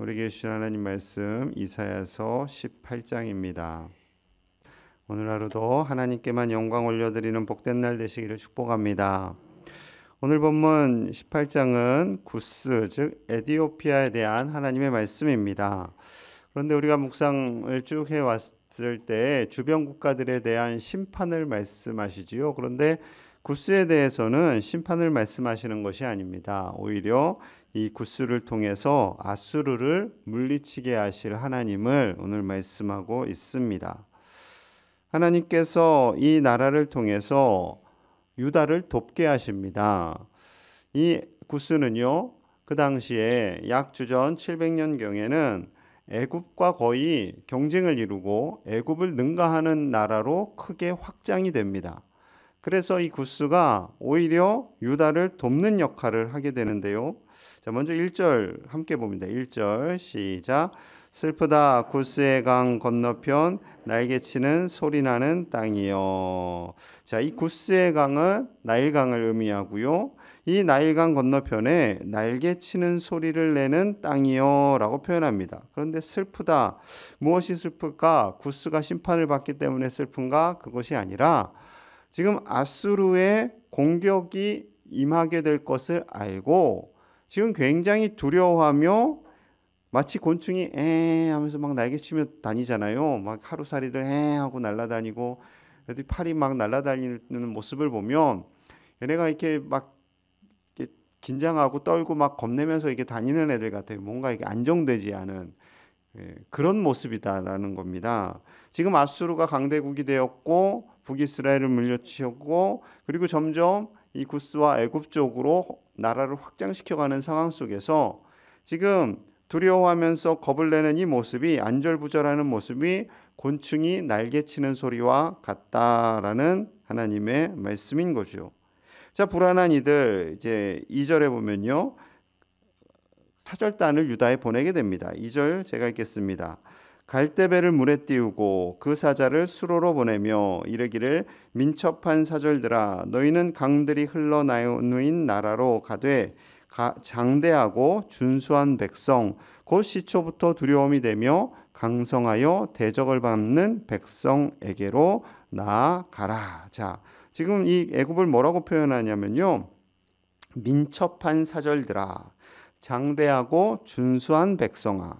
우리에게 주신 하나님 말씀 이사야서 18장입니다. 오늘 하루도 하나님께만 영광 올려드리는 복된 날 되시기를 축복합니다. 오늘 본문 18장은 구스 즉 에디오피아에 대한 하나님의 말씀입니다. 그런데 우리가 묵상을 쭉 해왔을 때 주변 국가들에 대한 심판을 말씀하시지요. 그런데 구스에 대해서는 심판을 말씀하시는 것이 아닙니다. 오히려 이 구스를 통해서 아수르를 물리치게 하실 하나님을 오늘 말씀하고 있습니다. 하나님께서 이 나라를 통해서 유다를 돕게 하십니다. 이 구스는요, 그 당시에 약 주전 700년경에는 애굽과 거의 경쟁을 이루고 애굽을 능가하는 나라로 크게 확장이 됩니다. 그래서 이 구스가 오히려 유다를 돕는 역할을 하게 되는데요. 자, 먼저 1절 함께 봅니다. 1절 시작. 슬프다 구스의 강 건너편 날개치는 소리나는 땅이요. 자, 이 구스의 강은 나일강을 의미하고요. 이 나일강 건너편에 날개치는 소리를 내는 땅이요 라고 표현합니다. 그런데 슬프다. 무엇이 슬플까? 구스가 심판을 받기 때문에 슬픈가? 그것이 아니라 지금 아수르의 공격이 임하게 될 것을 알고 지금 굉장히 두려워하며 마치 곤충이 에 하면서 막 날개치며 다니잖아요. 막 하루살이들 에 하고 날아다니고 애들이 팔이 막 날아다니는 모습을 보면 얘네가 이렇게 막 이렇게 긴장하고 떨고 막 겁내면서 이렇게 다니는 애들 같아요. 뭔가 이게 안정되지 않은 그런 모습이다라는 겁니다. 지금 아수르가 강대국이 되었고 북이스라엘을 물려치웠고 그리고 점점 이 구스와 애굽 쪽으로 나라를 확장시켜가는 상황 속에서 지금 두려워하면서 겁을 내는 이 모습이 안절부절하는 모습이 곤충이 날개치는 소리와 같다라는 하나님의 말씀인 거죠. 자, 불안한 이들 이제 2절에 보면요. 사절단을 유다에 보내게 됩니다. 2절 제가 읽겠습니다. 갈대배를 물에 띄우고 그 사자를 수로로 보내며 이르기를 민첩한 사절들아 너희는 강들이 흘러나오는 나라로 가되 장대하고 준수한 백성 곧 시초부터 두려움이 되며 강성하여 대적을 받는 백성에게로 나아가라. 자, 지금 이 애굽을 뭐라고 표현하냐면요. 민첩한 사절들아 장대하고 준수한 백성아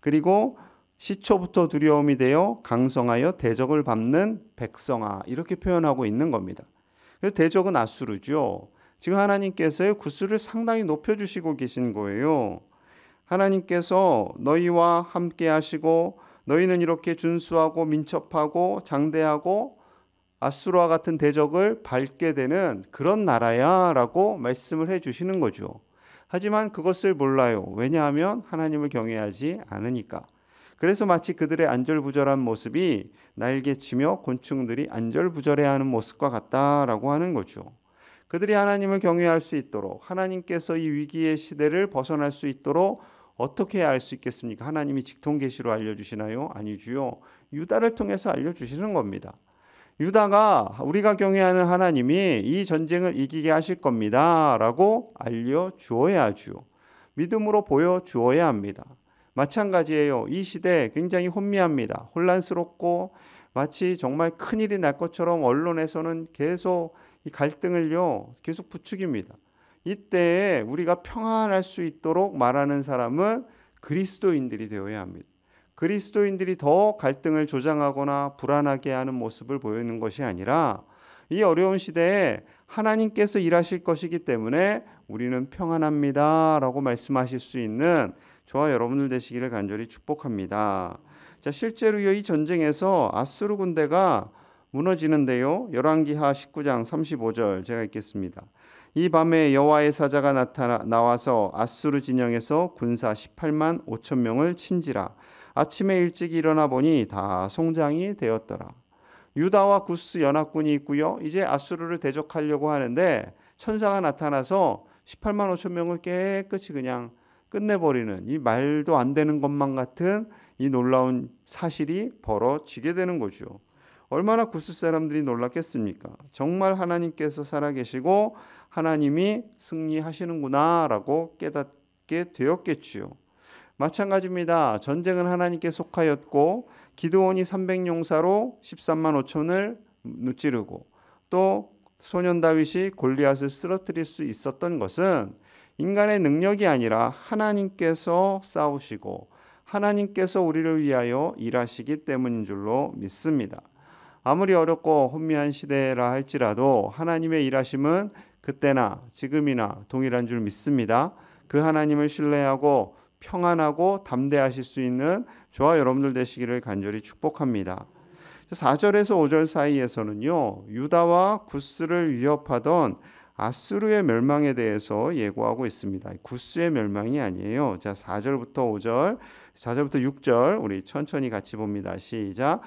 그리고 시초부터 두려움이 되어 강성하여 대적을 밟는 백성아 이렇게 표현하고 있는 겁니다. 그래서 대적은 아수르죠. 지금 하나님께서 구스를 상당히 높여주시고 계신 거예요. 하나님께서 너희와 함께 하시고 너희는 이렇게 준수하고 민첩하고 장대하고 아수르와 같은 대적을 밟게 되는 그런 나라야 라고 말씀을 해주시는 거죠. 하지만 그것을 몰라요. 왜냐하면 하나님을 경외하지 않으니까. 그래서 마치 그들의 안절부절한 모습이 날개치며 곤충들이 안절부절해하는 모습과 같다라고 하는 거죠. 그들이 하나님을 경외할 수 있도록 하나님께서 이 위기의 시대를 벗어날 수 있도록 어떻게 해야 알 수 있겠습니까? 하나님이 직통계시로 알려주시나요? 아니지요. 유다를 통해서 알려주시는 겁니다. 유다가 우리가 경외하는 하나님이 이 전쟁을 이기게 하실 겁니다 라고 알려주어야 하죠. 믿음으로 보여주어야 합니다. 마찬가지예요. 이 시대 굉장히 혼미합니다. 혼란스럽고 마치 정말 큰일이 날 것처럼 언론에서는 계속 이 갈등을요 계속 부추깁니다. 이때에 우리가 평안할 수 있도록 말하는 사람은 그리스도인들이 되어야 합니다. 그리스도인들이 더 갈등을 조장하거나 불안하게 하는 모습을 보이는 것이 아니라 이 어려운 시대에 하나님께서 일하실 것이기 때문에 우리는 평안합니다 라고 말씀하실 수 있는 저와 여러분들 되시기를 간절히 축복합니다. 자, 실제로요 이 전쟁에서 아수르 군대가 무너지는데요. 열왕기하 19장 35절 제가 읽겠습니다. 이 밤에 여호와의 사자가 나와서 아수르 진영에서 군사 18만 5천 명을 친지라. 아침에 일찍 일어나 보니 다 송장이 되었더라. 유다와 구스 연합군이 있고요. 이제 아수르를 대적하려고 하는데 천사가 나타나서 18만 5천 명을 깨끗이 그냥 끝내버리는 이 말도 안 되는 것만 같은 이 놀라운 사실이 벌어지게 되는 거죠. 얼마나 구스 사람들이 놀랐겠습니까? 정말 하나님께서 살아계시고 하나님이 승리하시는구나 라고 깨닫게 되었겠지요. 마찬가지입니다. 전쟁은 하나님께 속하였고 기드온이 300용사로 13만 5천을 무찌르고 또 소년 다윗이 골리앗을 쓰러뜨릴 수 있었던 것은 인간의 능력이 아니라 하나님께서 싸우시고 하나님께서 우리를 위하여 일하시기 때문인 줄로 믿습니다. 아무리 어렵고 혼미한 시대라 할지라도 하나님의 일하심은 그때나 지금이나 동일한 줄 믿습니다. 그 하나님을 신뢰하고 평안하고 담대하실 수 있는 저와 여러분들 되시기를 간절히 축복합니다. 4절에서 5절 사이에서는요, 유다와 구스를 위협하던 아수르의 멸망에 대해서 예고하고 있습니다. 구스의 멸망이 아니에요. 자, 4절부터 5절, 4절부터 6절 우리 천천히 같이 봅니다. 시작.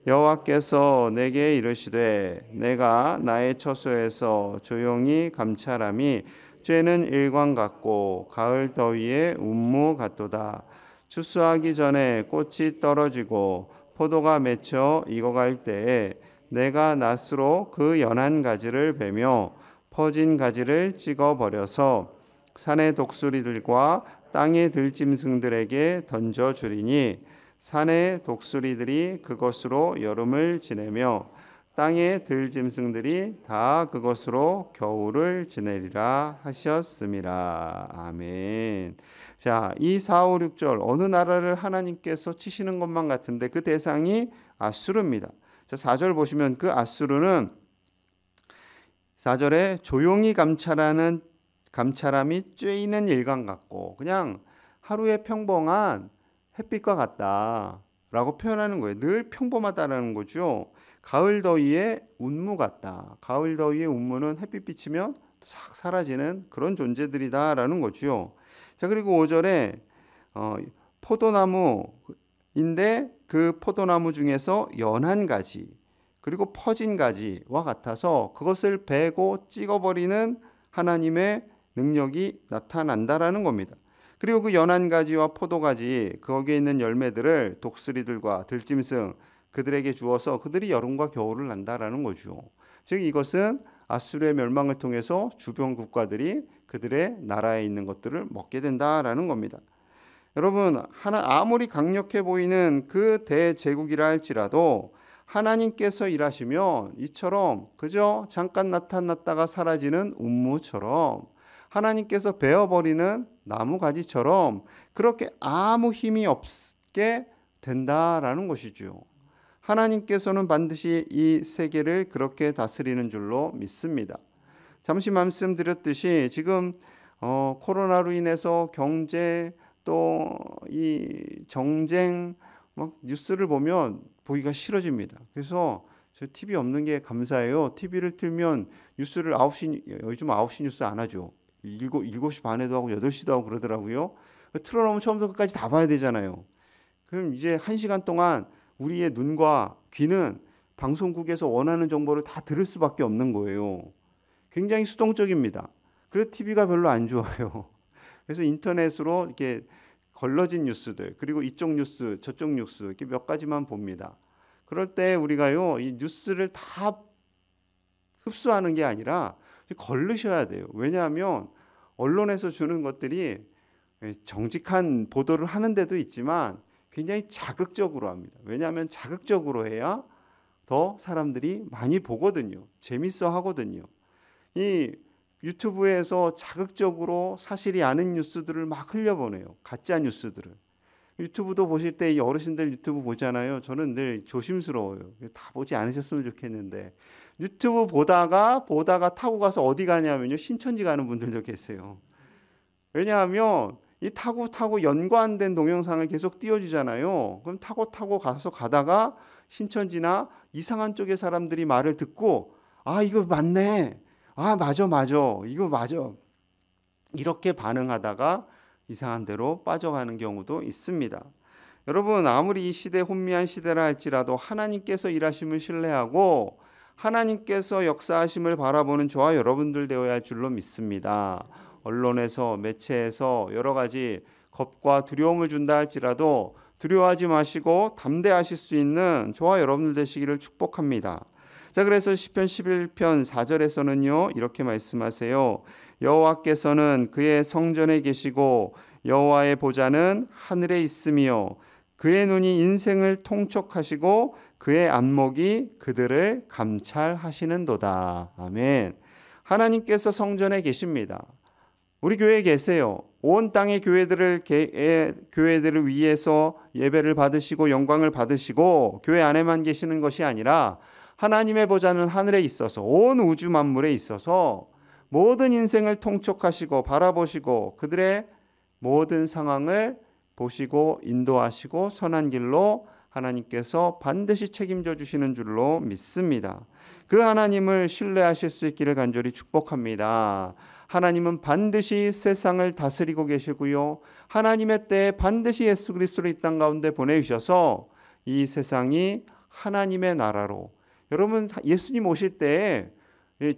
여호와께서 내게 이르시되 내가 나의 처소에서 조용히 감찰함이 쬐는 일광 같고 가을 더위에 운무 같도다. 추수하기 전에 꽃이 떨어지고 포도가 맺혀 익어갈 때에 내가 낫으로 그 연한 가지를 베며 퍼진 가지를 찍어버려서 산의 독수리들과 땅의 들짐승들에게 던져주리니 산의 독수리들이 그것으로 여름을 지내며 땅의 들짐승들이 다 그것으로 겨울을 지내리라 하셨음이라. 아멘. 자, 이 4, 5, 6절 어느 나라를 하나님께서 치시는 것만 같은데 그 대상이 아수르입니다. 자, 4절 보시면 그 아수르는 4절에 조용히 감찰함이 쬐이는 일광 같고 그냥 하루의 평범한 햇빛과 같다라고 표현하는 거예요. 늘 평범하다라는 거죠. 가을 더위에 운무 같다. 가을 더위에 운무는 햇빛 비치면 싹 사라지는 그런 존재들이다라는 거죠. 자, 그리고 5절에 포도나무인데 그 포도나무 중에서 연한 가지 그리고 퍼진 가지와 같아서 그것을 베고 찍어버리는 하나님의 능력이 나타난다라는 겁니다. 그리고 그 연한 가지와 포도가지 거기에 있는 열매들을 독수리들과 들짐승 그들에게 주어서 그들이 여름과 겨울을 난다라는 거죠. 즉 이것은 아수르의 멸망을 통해서 주변 국가들이 그들의 나라에 있는 것들을 먹게 된다라는 겁니다. 여러분, 아무리 강력해 보이는 그 대제국이라 할지라도 하나님께서 일하시면 이처럼 그저 잠깐 나타났다가 사라지는 운무처럼 하나님께서 베어버리는 나무가지처럼 그렇게 아무 힘이 없게 된다라는 것이죠. 하나님께서는 반드시 이 세계를 그렇게 다스리는 줄로 믿습니다. 잠시 말씀드렸듯이 지금 코로나로 인해서 경제 또 이 정쟁 막 뉴스를 보면 보기가 싫어집니다. 그래서 저 TV 없는 게 감사해요. TV를 틀면 뉴스를 요즘 9시 뉴스 안 하죠. 7시 반에도 하고 8시도 하고 그러더라고요. 틀어놓으면 처음부터 끝까지 다 봐야 되잖아요. 그럼 이제 1시간 동안 우리의 눈과 귀는 방송국에서 원하는 정보를 다 들을 수밖에 없는 거예요. 굉장히 수동적입니다. 그래서 TV가 별로 안 좋아요. 그래서 인터넷으로 이렇게 걸러진 뉴스들 그리고 이쪽 뉴스 저쪽 뉴스 이렇게 몇 가지만 봅니다. 그럴 때 우리가요 이 뉴스를 다 흡수하는 게 아니라 걸르셔야 돼요. 왜냐하면 언론에서 주는 것들이 정직한 보도를 하는 데도 있지만 굉장히 자극적으로 합니다. 왜냐하면 자극적으로 해야 더 사람들이 많이 보거든요. 재밌어 하거든요. 이 유튜브에서 자극적으로 사실이 아닌 뉴스들을 막 흘려보내요. 가짜 뉴스들을. 유튜브도 보실 때 이 어르신들 유튜브 보잖아요. 저는 늘 조심스러워요. 다 보지 않으셨으면 좋겠는데 유튜브 보다가 타고 가서 어디 가냐면요. 신천지 가는 분들도 계세요. 왜냐하면 이 타고 연관된 동영상을 계속 띄워주잖아요. 그럼 타고 가다가 신천지나 이상한 쪽의 사람들이 말을 듣고 아 이거 맞네. 아 맞아 이거 맞아. 이렇게 반응하다가 이상한 데로 빠져가는 경우도 있습니다. 여러분 아무리 이 시대 혼미한 시대라 할지라도 하나님께서 일하심을 신뢰하고 하나님께서 역사하심을 바라보는 저와 여러분들 되어야 할 줄로 믿습니다. 언론에서 매체에서 여러 가지 겁과 두려움을 준다 할지라도 두려워하지 마시고 담대하실 수 있는 저와 여러분들 되시기를 축복합니다. 자, 그래서 시편 11편 4절에서는요 이렇게 말씀하세요. 여호와께서는 그의 성전에 계시고 여호와의 보좌는 하늘에 있으며 그의 눈이 인생을 통촉하시고 그의 안목이 그들을 감찰하시는도다. 아멘. 하나님께서 성전에 계십니다. 우리 교회에 계세요. 온 땅의 교회들을 위해서 예배를 받으시고 영광을 받으시고 교회 안에만 계시는 것이 아니라 하나님의 보좌는 하늘에 있어서 온 우주 만물에 있어서 모든 인생을 통촉하시고 바라보시고 그들의 모든 상황을 보시고 인도하시고 선한 길로 하나님께서 반드시 책임져 주시는 줄로 믿습니다. 그 하나님을 신뢰하실 수 있기를 간절히 축복합니다. 하나님은 반드시 세상을 다스리고 계시고요. 하나님의 때에 반드시 예수 그리스도를 이 땅 가운데 보내주셔서 이 세상이 하나님의 나라로, 여러분 예수님 오실 때에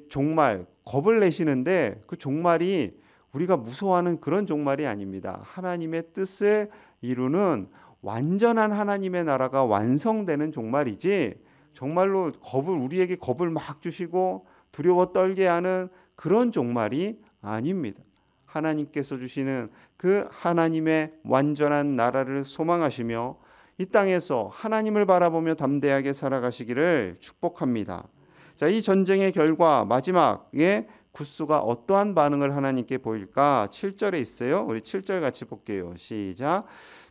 종말 겁을 내시는데 그 종말이 우리가 무서워하는 그런 종말이 아닙니다. 하나님의 뜻을 이루는 완전한 하나님의 나라가 완성되는 종말이지, 정말로 우리에게 겁을 막 주시고 두려워 떨게 하는 그런 종말이 아닙니다. 하나님께서 주시는 그 하나님의 완전한 나라를 소망하시며 이 땅에서 하나님을 바라보며 담대하게 살아가시기를 축복합니다. 자, 이 전쟁의 결과 마지막에 구스가 어떠한 반응을 하나님께 보일까? 7절에 있어요. 우리 7절 같이 볼게요. 시작.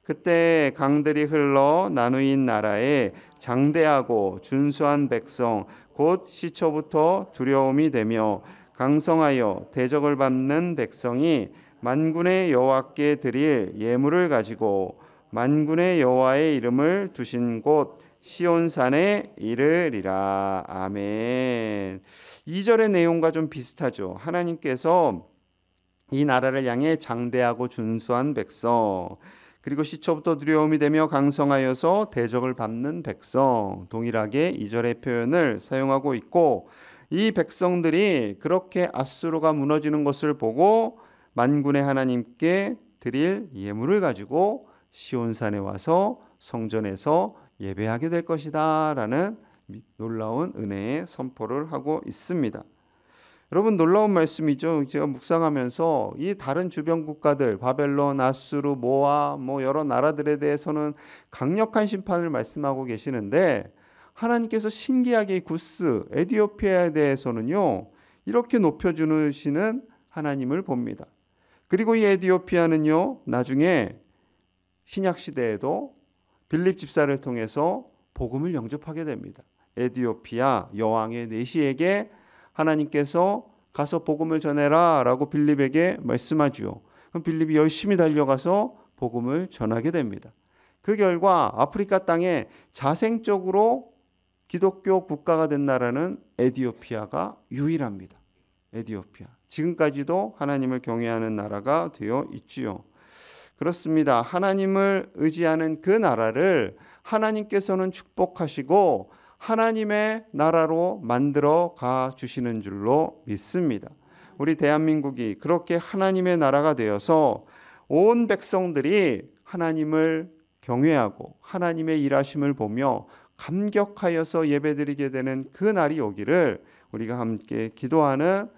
그때 강들이 흘러 나누인 나라에 장대하고 준수한 백성 곧 시초부터 두려움이 되며 강성하여 대적을 받는 백성이 만군의 여호와께 드릴 예물을 가지고 만군의 여호와의 이름을 두신 곳 시온산에 이르리라. 아멘. 2절의 내용과 좀 비슷하죠. 하나님께서 이 나라를 향해 장대하고 준수한 백성, 그리고 시초부터 두려움이 되며 강성하여서 대적을 밟는 백성, 동일하게 2절의 표현을 사용하고 있고, 이 백성들이 그렇게 아수르가 무너지는 것을 보고 만군의 하나님께 드릴 예물을 가지고 시온산에 와서 성전에서 예배하게 될 것이다 라는 놀라운 은혜의 선포를 하고 있습니다. 여러분, 놀라운 말씀이죠. 제가 묵상하면서 이 다른 주변 국가들, 바벨론, 아수르, 모압, 여러 나라들에 대해서는 강력한 심판을 말씀하고 계시는데, 하나님께서 신기하게 이 구스, 에티오피아에 대해서는요 이렇게 높여주시는 하나님을 봅니다. 그리고 이 에티오피아는요 나중에 신약 시대에도 빌립 집사를 통해서 복음을 영접하게 됩니다. 에티오피아 여왕의 내시에게 하나님께서 가서 복음을 전해라 라고 빌립에게 말씀하죠. 그럼 빌립이 열심히 달려가서 복음을 전하게 됩니다. 그 결과 아프리카 땅에 자생적으로 기독교 국가가 된 나라는 에티오피아가 유일합니다. 에티오피아. 지금까지도 하나님을 경외하는 나라가 되어 있지요. 그렇습니다. 하나님을 의지하는 그 나라를 하나님께서는 축복하시고 하나님의 나라로 만들어 가 주시는 줄로 믿습니다. 우리 대한민국이 그렇게 하나님의 나라가 되어서 온 백성들이 하나님을 경외하고 하나님의 일하심을 보며 감격하여서 예배드리게 되는 그 날이 오기를 우리가 함께 기도하는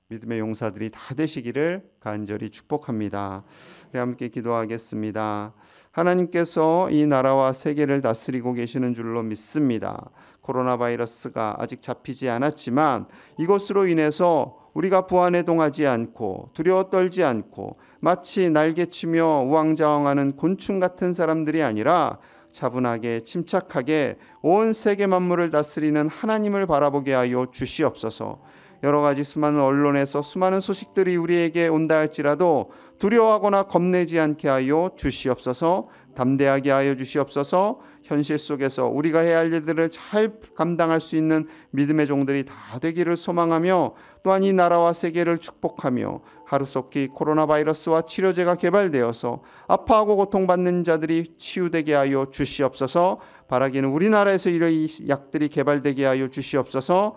믿음의 용사들이 다 되시기를 간절히 축복합니다. 우리 함께 기도하겠습니다. 하나님께서 이 나라와 세계를 다스리고 계시는 줄로 믿습니다. 코로나 바이러스가 아직 잡히지 않았지만 이것으로 인해서 우리가 부안해동하지 않고 두려워 떨지 않고 마치 날개치며 우왕좌왕하는 곤충 같은 사람들이 아니라 차분하게 침착하게 온 세계 만물을 다스리는 하나님을 바라보게 하여 주시옵소서. 여러 가지 수많은 언론에서 수많은 소식들이 우리에게 온다 할지라도 두려워하거나 겁내지 않게 하여 주시옵소서. 담대하게 하여 주시옵소서. 현실 속에서 우리가 해야 할 일들을 잘 감당할 수 있는 믿음의 종들이 다 되기를 소망하며 또한 이 나라와 세계를 축복하며 하루속히 코로나 바이러스와 치료제가 개발되어서 아파하고 고통받는 자들이 치유되게 하여 주시옵소서. 바라기는 우리나라에서 이런 약들이 개발되게 하여 주시옵소서.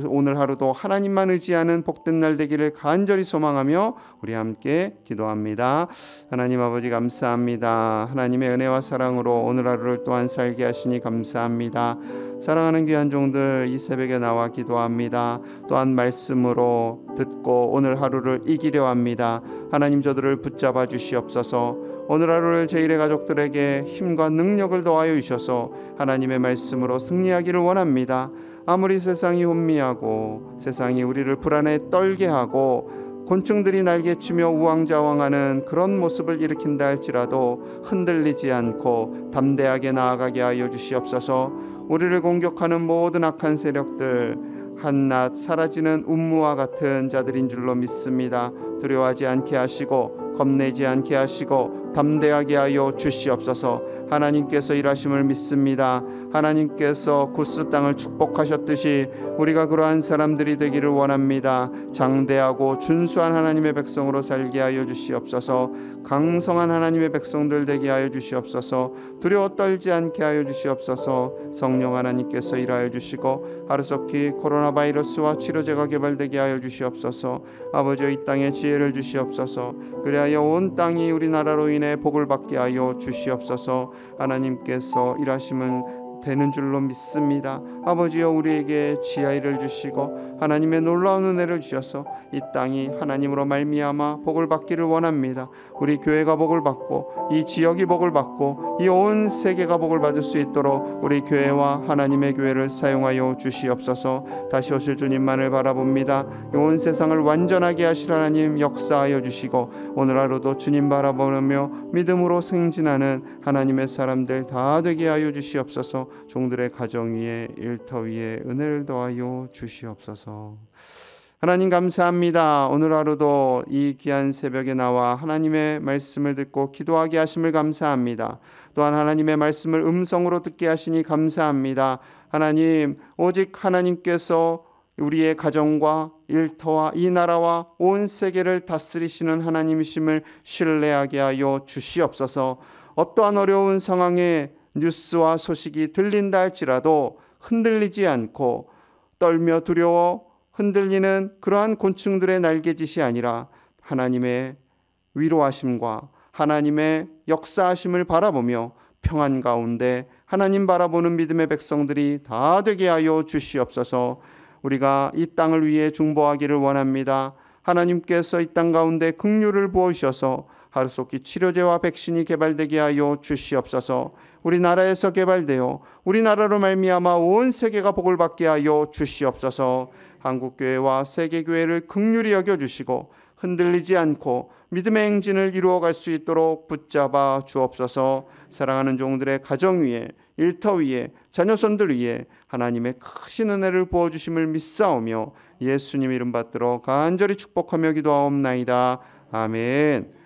오늘 하루도 하나님만 의지하는 복된 날 되기를 간절히 소망하며 우리 함께 기도합니다. 하나님 아버지 감사합니다. 하나님의 은혜와 사랑으로 오늘 하루를 또한 살게 하시니 감사합니다. 사랑하는 귀한 종들, 이 새벽에 나와 기도합니다. 또한 말씀으로 듣고 오늘 하루를 이기려 합니다. 하나님, 저들을 붙잡아 주시옵소서. 오늘 하루를 제1의 가족들에게 힘과 능력을 더하여 주셔서 하나님의 말씀으로 승리하기를 원합니다. 아무리 세상이 혼미하고 세상이 우리를 불안에 떨게 하고 곤충들이 날개치며 우왕좌왕하는 그런 모습을 일으킨다 할지라도 흔들리지 않고 담대하게 나아가게 하여 주시옵소서. 우리를 공격하는 모든 악한 세력들 한낱 사라지는 운무와 같은 자들인 줄로 믿습니다. 두려워하지 않게 하시고 겁내지 않게 하시고 담대하게 하여 주시옵소서. 하나님께서 일하심을 믿습니다. 하나님께서 구스 땅을 축복하셨듯이 우리가 그러한 사람들이 되기를 원합니다. 장대하고 준수한 하나님의 백성으로 살게 하여 주시옵소서. 강성한 하나님의 백성들 되게 하여 주시옵소서. 두려워 떨지 않게 하여 주시옵소서. 성령 하나님께서 일하여 주시고 하루속히 코로나 바이러스와 치료제가 개발되게 하여 주시옵소서. 아버지여, 이 땅에 지혜를 주시옵소서. 그리하여 온 땅이 우리나라로 인해 복을 받게 하여 주시옵소서. 하나님께서 일하심은 되는 줄로 믿습니다. 아버지여, 우리에게 지혜를 주시고 하나님의 놀라운 은혜를 주셔서 이 땅이 하나님으로 말미암아 복을 받기를 원합니다. 우리 교회가 복을 받고 이 지역이 복을 받고 이 온 세계가 복을 받을 수 있도록 우리 교회와 하나님의 교회를 사용하여 주시옵소서. 다시 오실 주님만을 바라봅니다. 온 세상을 완전하게 하실 하나님 역사하여 주시고 오늘 하루도 주님 바라보며 믿음으로 승진하는 하나님의 사람들 다 되게 하여 주시옵소서. 종들의 가정 위에 일터 위에 은혜를 더하여 주시옵소서. 하나님 감사합니다. 오늘 하루도 이 귀한 새벽에 나와 하나님의 말씀을 듣고 기도하게 하심을 감사합니다. 또한 하나님의 말씀을 음성으로 듣게 하시니 감사합니다. 하나님, 오직 하나님께서 우리의 가정과 일터와 이 나라와 온 세계를 다스리시는 하나님이심을 신뢰하게 하여 주시옵소서. 어떠한 어려운 상황에 뉴스와 소식이 들린다 할지라도 흔들리지 않고 떨며 두려워 흔들리는 그러한 곤충들의 날개짓이 아니라 하나님의 위로하심과 하나님의 역사하심을 바라보며 평안 가운데 하나님 바라보는 믿음의 백성들이 다 되게 하여 주시옵소서. 우리가 이 땅을 위해 중보하기를 원합니다. 하나님께서 이 땅 가운데 긍휼을 부어주셔서 하루속히 치료제와 백신이 개발되게 하여 주시옵소서. 우리나라에서 개발되어 우리나라로 말미암아 온 세계가 복을 받게 하여 주시옵소서. 한국교회와 세계교회를 긍휼히 여겨주시고 흔들리지 않고 믿음의 행진을 이루어갈 수 있도록 붙잡아 주옵소서. 사랑하는 종들의 가정 위에 일터 위에 자녀손들 위에 하나님의 크신 은혜를 부어주심을 믿사오며 예수님 이름 받들어 간절히 축복하며 기도하옵나이다. 아멘.